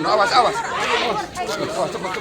Awas, awas. Oh, cepet.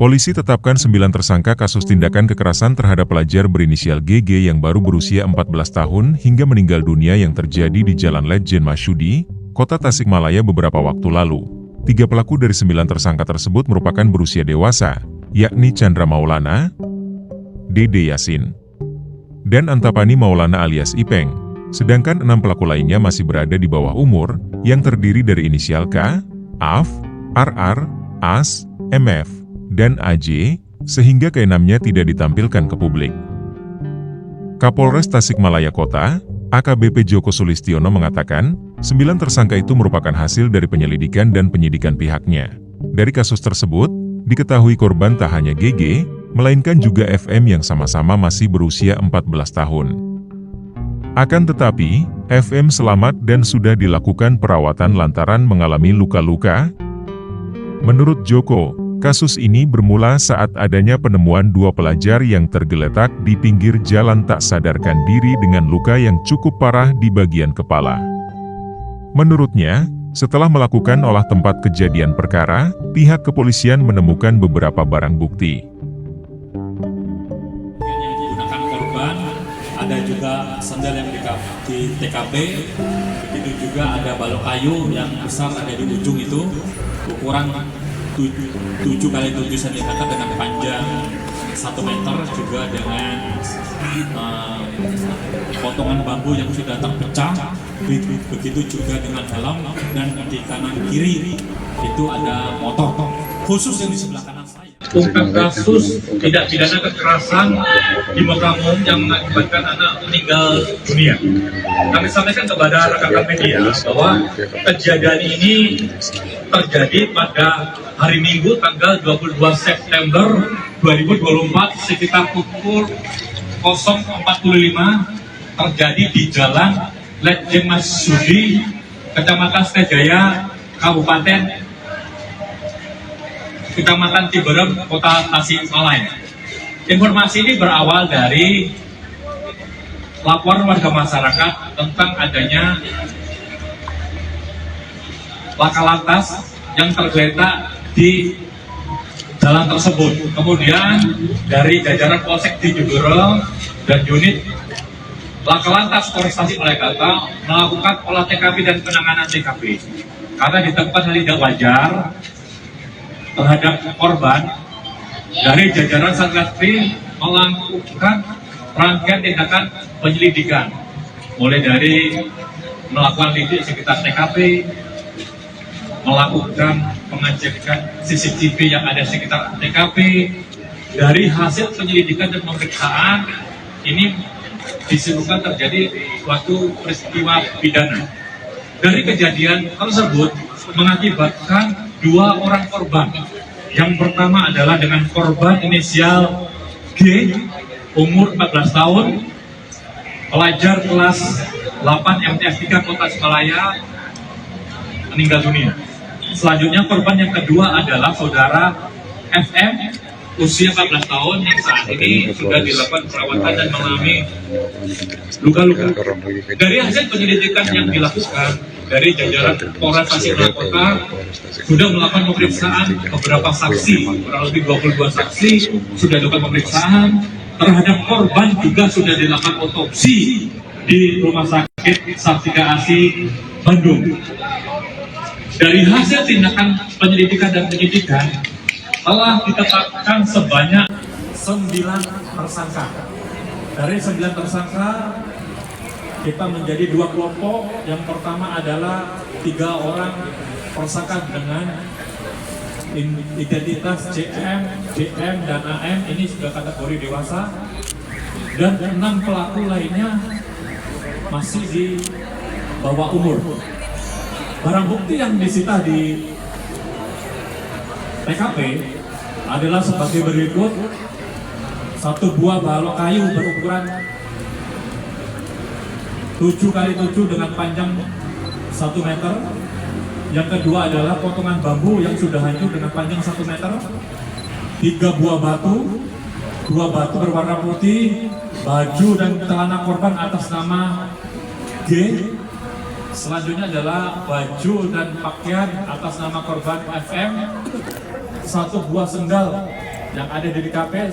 Polisi tetapkan 9 tersangka kasus tindakan kekerasan terhadap pelajar berinisial GG yang baru berusia 14 tahun hingga meninggal dunia yang terjadi di Jalan Ledjen Masyudi, Kota Tasikmalaya beberapa waktu lalu. 3 pelaku dari 9 tersangka tersebut merupakan berusia dewasa, yakni Chandra Maulana, Dede Yasin, dan Antapani Maulana alias Ipeng. Sedangkan 6 pelaku lainnya masih berada di bawah umur, yang terdiri dari inisial K, AF, RR, AS, MF, dan AJ, sehingga keenamnya tidak ditampilkan ke publik. Kapolres Tasikmalaya Kota, AKBP Joko Sulistiono mengatakan, 9 tersangka itu merupakan hasil dari penyelidikan dan penyidikan pihaknya. Dari kasus tersebut, diketahui korban tak hanya GG, melainkan juga FM yang sama-sama masih berusia 14 tahun. Akan tetapi, FM selamat dan sudah dilakukan perawatan lantaran mengalami luka-luka. Menurut Joko, kasus ini bermula saat adanya penemuan 2 pelajar yang tergeletak di pinggir jalan tak sadarkan diri dengan luka yang cukup parah di bagian kepala. Menurutnya, setelah melakukan olah tempat kejadian perkara, pihak kepolisian menemukan beberapa barang bukti. Yang digunakan korban, ada juga sandal yang di TKP, begitu juga ada balok kayu yang besar ada di ujung itu, ukuran 7 kali 7 cm dengan panjang 1 meter, juga dengan potongan bambu yang sudah terpecah, begitu juga dengan helm, dan di kanan kiri itu ada motor khusus yang di sebelah kanan saya. Ungkap kasus tindak pidana kekerasan di muka umum yang mengakibatkan anak meninggal dunia. Kami sampaikan kepada rekan-rekan media bahwa kejadian ini terjadi pada hari Minggu tanggal 22 September 2024 sekitar pukul 0.45 terjadi di Jalan Ledjen Masyudi, Kecamatan Setejaya, Kecamatan Ciberem, Kota Tasikmalaya. Informasi ini berawal dari laporan warga masyarakat tentang adanya laka lantas yang tergeletak di jalan tersebut. Kemudian dari jajaran Polsek di Ciberem dan unit laka lantas Polres Tasikmalaya melakukan olah TKP dan penanganan TKP karena ditemukan hal tidak wajar terhadap korban. Dari jajaran Satreskrim melakukan rangkaian tindakan penyelidikan, mulai dari melakukan lidik sekitar TKP, melakukan pengecekan CCTV yang ada sekitar TKP. Dari hasil penyelidikan dan pemeriksaan ini disimpulkan terjadi suatu peristiwa pidana. Dari kejadian tersebut mengakibatkan 2 orang korban. Yang pertama adalah dengan korban inisial G, umur 14 tahun, pelajar kelas 8 MTS 3 Kota Tasikmalaya, meninggal dunia. Selanjutnya korban yang kedua adalah saudara FM, usia 14 tahun yang saat ini sudah dilakukan perawatan dan mengalami luka-luka. Dari hasil penyelidikan yang dilakukan dari jajaran Polres Tasikmalaya Kota sudah melakukan pemeriksaan beberapa saksi, kurang lebih 22 saksi sudah dilakukan pemeriksaan. Terhadap korban juga sudah dilakukan otopsi di Rumah Sakit Sartika Asi Bandung. Dari hasil tindakan penyelidikan dan penyidikan telah ditetapkan sebanyak 9 tersangka. Dari 9 tersangka kita menjadi 2 kelompok. Yang pertama adalah 3 orang tersangka dengan identitas CM, JM, dan AM, ini sudah kategori dewasa, dan 6 pelaku lainnya masih di bawah umur. Barang bukti yang disita di TKP adalah sebagai berikut: satu buah balok kayu berukuran 7x7 dengan panjang 1 meter. Yang kedua adalah potongan bambu yang sudah hancur dengan panjang 1 meter. 3 buah batu, 2 batu berwarna putih, baju dan celana korban atas nama G. Selanjutnya adalah baju dan pakaian atas nama korban FM. 1 buah sendal yang ada di TKP,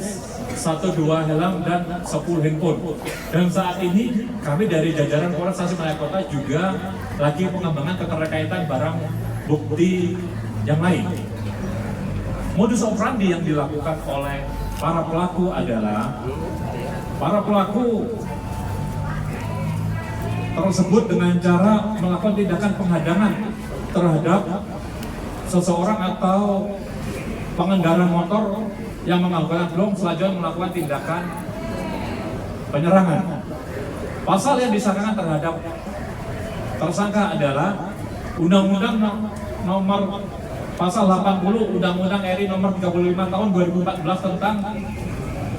1 helm dan 10 handphone. Dan saat ini kami dari jajaran Polres Tasikmalaya Kota juga lagi pengembangan keterkaitan barang bukti yang lain. Modus operandi yang dilakukan oleh para pelaku adalah para pelaku tersebut dengan cara melakukan tindakan penghadangan terhadap seseorang atau pengendara motor yang mengaburkan blong, selanjutnya melakukan tindakan penyerangan. Pasal yang disangkakan terhadap tersangka adalah Undang-Undang Nomor Pasal 80 Undang-Undang RI Nomor 35 Tahun 2014 tentang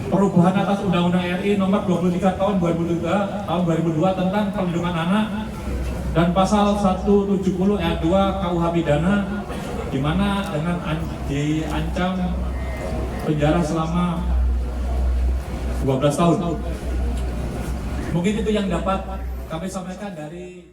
perubahan atas Undang-Undang RI Nomor 23 Tahun 2002 tentang perlindungan anak, dan pasal 170 ayat 2 KUH pidana, di mana dengan diancam penjara selama 12 tahun. Mungkin itu yang dapat kami sampaikan dari